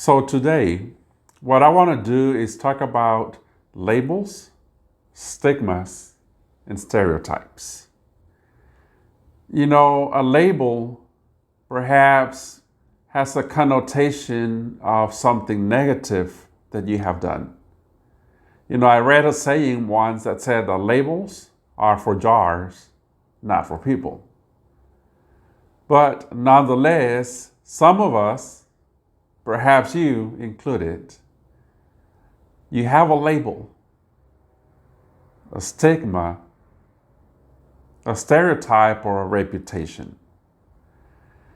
So today, what I want to do is talk about labels, stigmas, and stereotypes. A label perhaps has a connotation of something negative that you have done. I read a saying once that said that labels are for jars, not for people. But nonetheless, some of us, perhaps you included, you have a label, a stigma, a stereotype, or a reputation.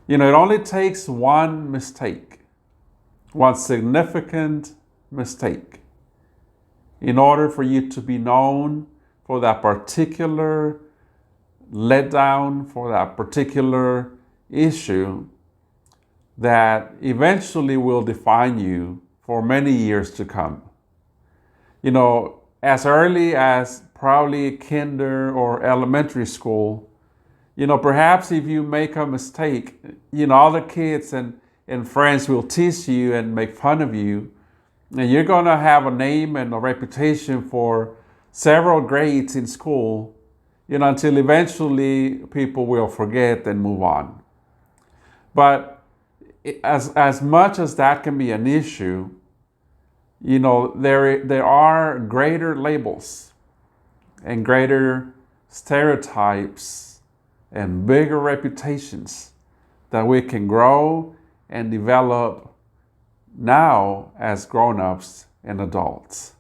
It only takes one mistake, one significant mistake, in order for you to be known for that particular letdown, for that particular issue that eventually will define you for many years to come. As early as probably kinder or elementary school, perhaps if you make a mistake, all the kids and friends will tease you and make fun of you. And you're going to have a name and a reputation for several grades in school, until eventually people will forget and move on. But as much as that can be an issue, there are greater labels and greater stereotypes and bigger reputations that we can grow and develop now as grown-ups and adults.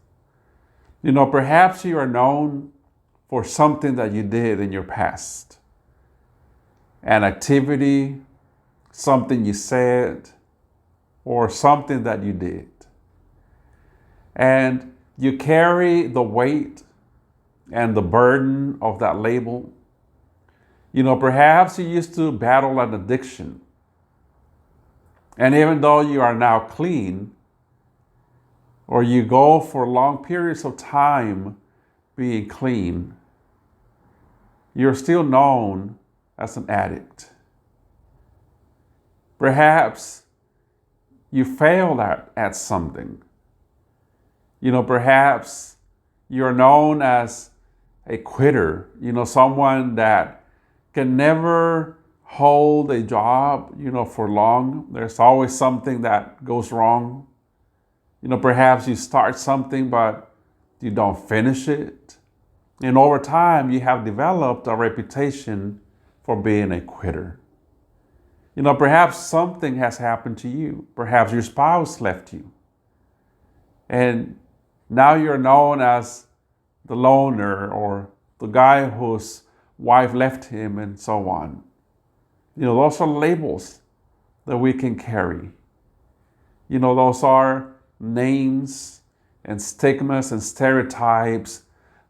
Perhaps you are known for something that you did in your past, an activity, something you said, or something that you did. And you carry the weight and the burden of that label. Perhaps you used to battle an addiction. And even though you are now clean, or you go for long periods of time being clean, you're still known as an addict. Perhaps you failed at something. Perhaps you're known as a quitter, someone that can never hold a job, for long. There's always something that goes wrong. Perhaps you start something, but you don't finish it. And over time, you have developed a reputation for being a quitter. Perhaps something has happened to you. Perhaps your spouse left you. And now you're known as the loner or the guy whose wife left him and so on. Those are labels that we can carry. Those are names and stigmas and stereotypes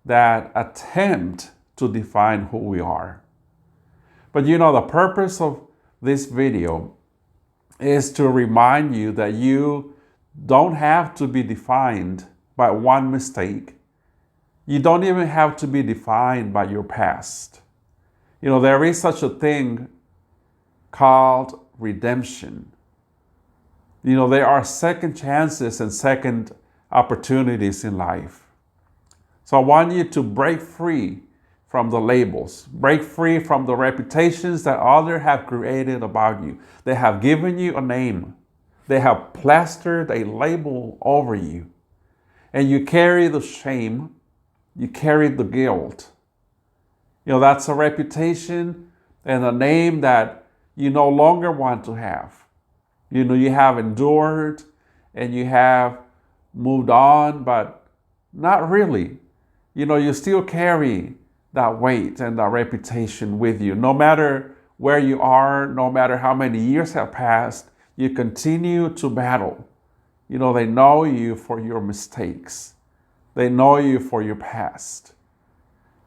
that attempt to define who we are. But the purpose of this video is to remind you that you don't have to be defined by one mistake. You don't even have to be defined by your past. There is such a thing called redemption. There are second chances and second opportunities in life. So I want you to break free from the labels, break free from the reputations that others have created about you. They have given you a name. They have plastered a label over you. And you carry the shame, you carry the guilt. That's a reputation and a name that you no longer want to have. You have endured and you have moved on, but not really. You still carry that weight and that reputation with you. No matter where you are, no matter how many years have passed, you continue to battle. They know you for your mistakes. They know you for your past.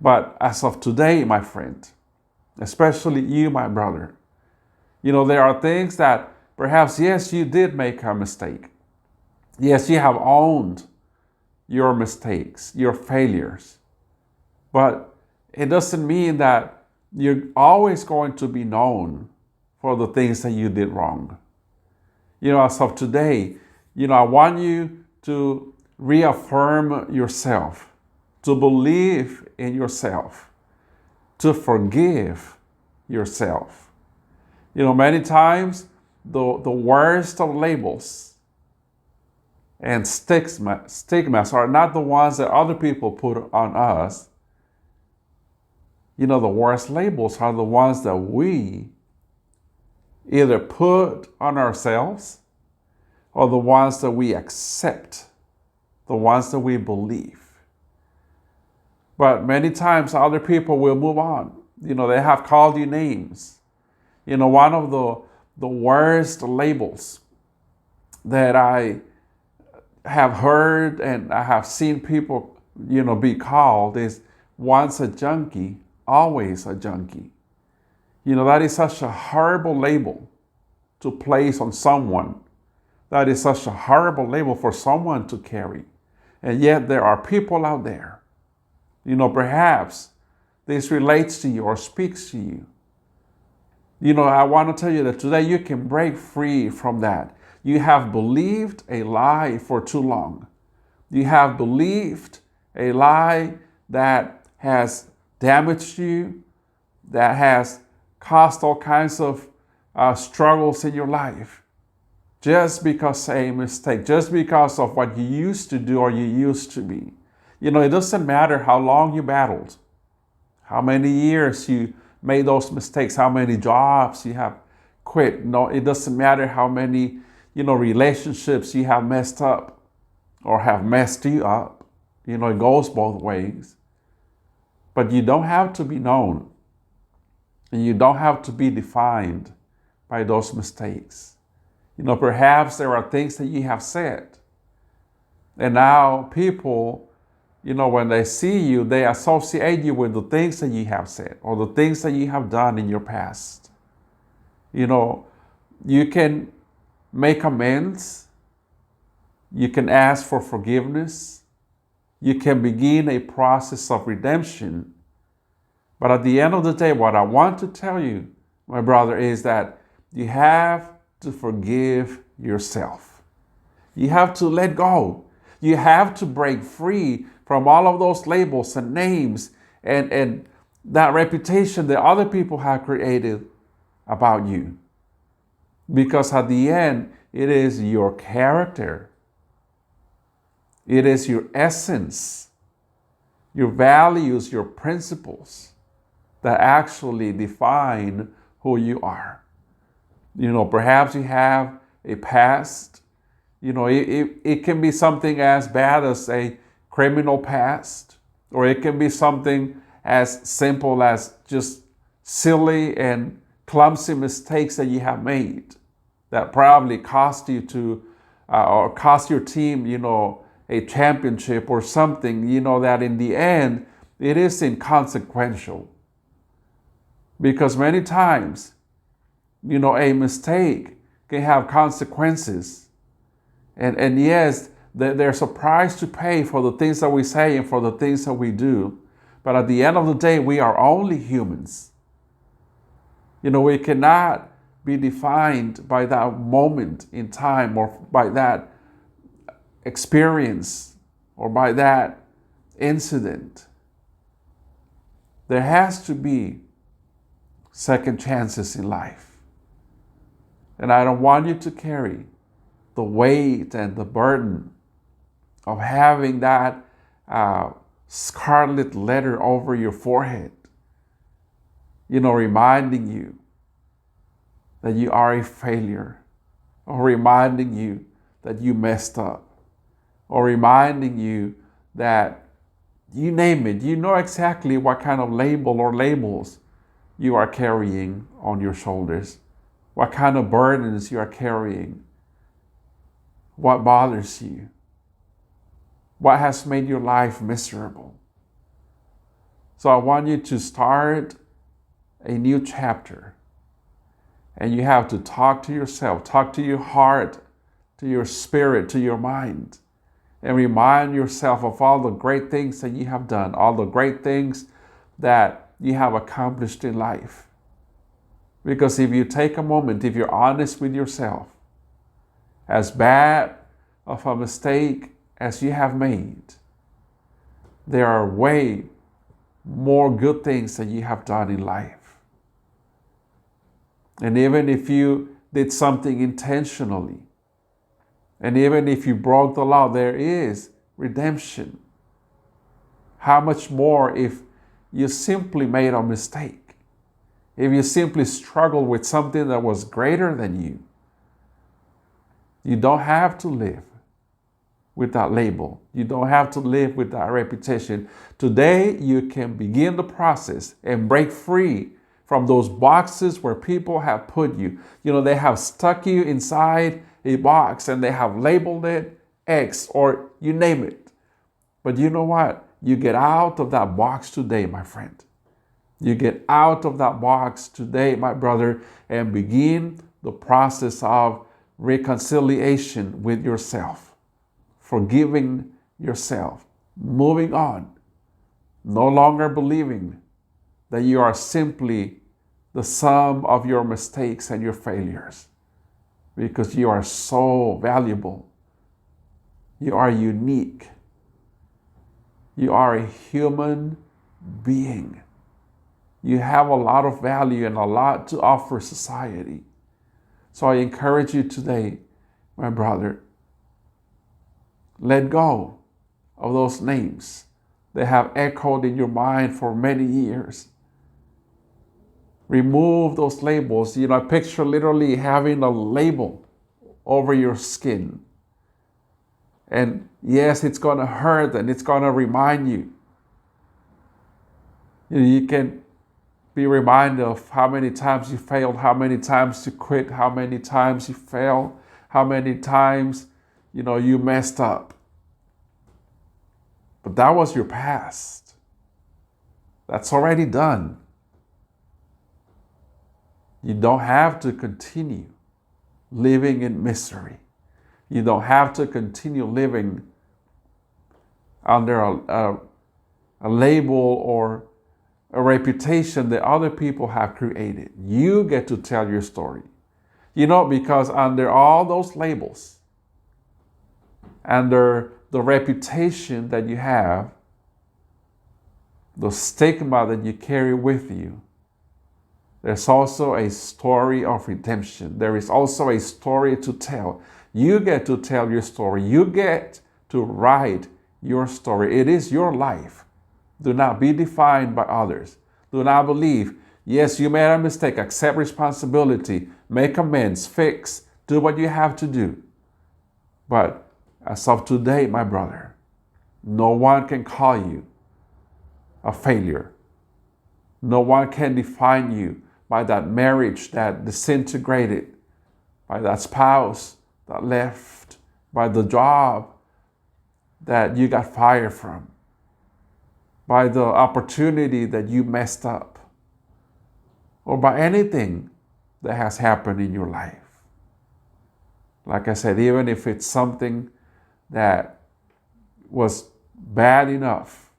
But as of today, my friend, especially you, my brother, there are things that perhaps, yes, you did make a mistake. Yes, you have owned your mistakes, your failures. But it doesn't mean that you're always going to be known for the things that you did wrong. As of today, I want you to reaffirm yourself, to believe in yourself, to forgive yourself. Many times the worst of labels and stigmas are not the ones that other people put on us. The worst labels are the ones that we either put on ourselves or the ones that we accept, the ones that we believe. But many times other people will move on. They have called you names. One of the worst labels that I have heard and I have seen people, be called is once a junkie, always a junkie. That is such a horrible label to place on someone. That is such a horrible label for someone to carry. And yet there are people out there, perhaps this relates to you or speaks to you. I want to tell you that today you can break free from that. You have believed a lie for too long. You have believed a lie that has damaged you, that has caused all kinds of struggles in your life. Just because of a mistake, just because of what you used to do or you used to be. It doesn't matter how long you battled, how many years you made those mistakes, how many jobs you have quit. No, it doesn't matter how many, relationships you have messed up or have messed you up. It goes both ways. But you don't have to be known and you don't have to be defined by those mistakes. Perhaps there are things that you have said. And now people, when they see you, they associate you with the things that you have said or the things that you have done in your past. You can make amends. You can ask for forgiveness. You can begin a process of redemption. But at the end of the day, what I want to tell you, my brother, is that you have to forgive yourself. You have to let go. You have to break free from all of those labels and names and that reputation that other people have created about you. Because at the end, it is your character. It is your essence, your values, your principles that actually define who you are. Perhaps you have a past. It can be something as bad as a criminal past, or it can be something as simple as just silly and clumsy mistakes that you have made that probably cost you or cost your team, a championship or something, that in the end, it is inconsequential. Because many times, a mistake can have consequences. And yes, there's a price to pay for the things that we say and for the things that we do. But at the end of the day, we are only humans. We cannot be defined by that moment in time or by that experience or by that incident. There has to be second chances in life. And I don't want you to carry the weight and the burden of having that scarlet letter over your forehead, reminding you that you are a failure, or reminding you that you messed up, or reminding you that, you name it, you know exactly what kind of label or labels you are carrying on your shoulders, what kind of burdens you are carrying, what bothers you, what has made your life miserable. So I want you to start a new chapter. And you have to talk to yourself, talk to your heart, to your spirit, to your mind, and remind yourself of all the great things that you have done, all the great things that you have accomplished in life. Because if you take a moment, if you're honest with yourself, as bad of a mistake as you have made, there are way more good things that you have done in life. And even if you did something intentionally, and even if you broke the law, there is redemption. How much more if you simply made a mistake? If you simply struggled with something that was greater than you? You don't have to live with that label. You don't have to live with that reputation. Today, you can begin the process and break free from those boxes where people have put you. They have stuck you inside a box and they have labeled it X or you name it. But you know what? You get out of that box today, my friend. You get out of that box today, my brother, and begin the process of reconciliation with yourself, forgiving yourself, moving on, no longer believing that you are simply the sum of your mistakes and your failures, because you are so valuable. You are unique. You are a human being. You have a lot of value and a lot to offer society. So I encourage you today, my brother, let go of those names that have echoed in your mind for many years. Remove those labels. I picture literally having a label over your skin. And yes, it's going to hurt and it's going to remind you. You can be reminded of how many times you failed, how many times you quit, how many times you failed, how many times, you messed up. But that was your past. That's already done. You don't have to continue living in misery. You don't have to continue living under a label or a reputation that other people have created. You get to tell your story. Because under all those labels, under the reputation that you have, the stigma that you carry with you, there's also a story of redemption. There is also a story to tell. You get to tell your story. You get to write your story. It is your life. Do not be defined by others. Do not believe, yes, you made a mistake. Accept responsibility. Make amends. Fix. Do what you have to do. But as of today, my brother, no one can call you a failure. No one can define you by that marriage that disintegrated, by that spouse that left, by the job that you got fired from, by the opportunity that you messed up, or by anything that has happened in your life. Like I said, even if it's something that was bad enough,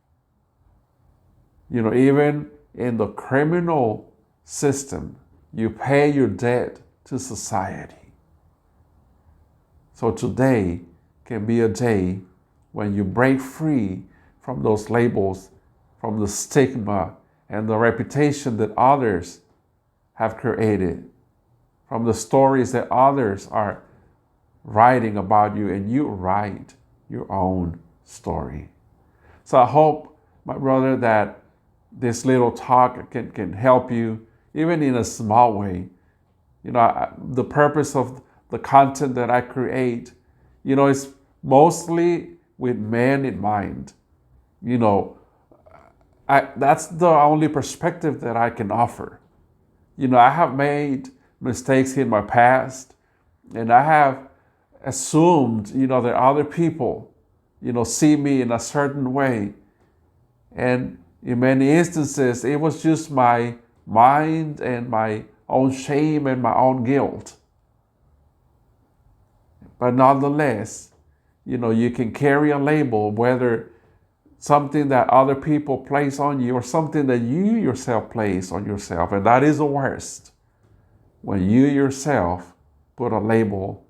even in the criminal system, you pay your debt to society. So today can be a day when you break free from those labels, from the stigma and the reputation that others have created, from the stories that others are writing about you, and you write your own story. So I hope, my brother, that this little talk can help you, even in a small way. The purpose of the content that I create, is mostly with men in mind. That's the only perspective that I can offer. I have made mistakes in my past, and I have assumed, that other people, see me in a certain way. And in many instances, it was just my mind and my own shame and my own guilt. But nonetheless, you can carry a label, whether something that other people place on you or something that you yourself place on yourself. And that is the worst, when you yourself put a label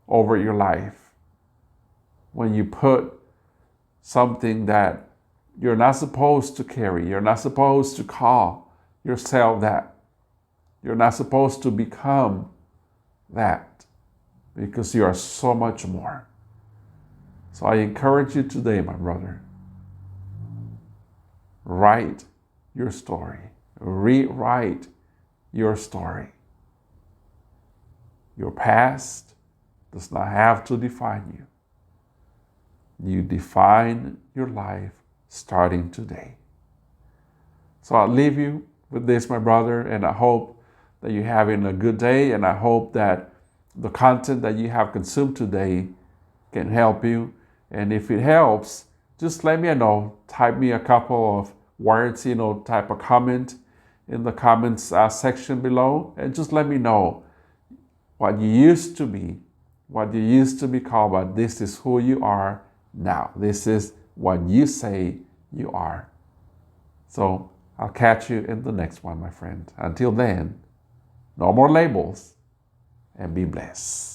over your life. when you put something that you're not supposed to carry. You're not supposed to call yourself that. You're not supposed to become that, because you are so much more. So I encourage you today, my brother, write your story. Rewrite your story. Your past does not have to define you. You define your life starting today. So I'll leave you with this, my brother, and I hope that you're having a good day, and I hope that the content that you have consumed today can help you. And if it helps, just let me know. Type me a couple of words, type a comment in the comments section below, and just let me know what you used to be, what you used to be called, but this is who you are now. This is what you say you are. So I'll catch you in the next one, my friend. Until then, no more labels, and be blessed.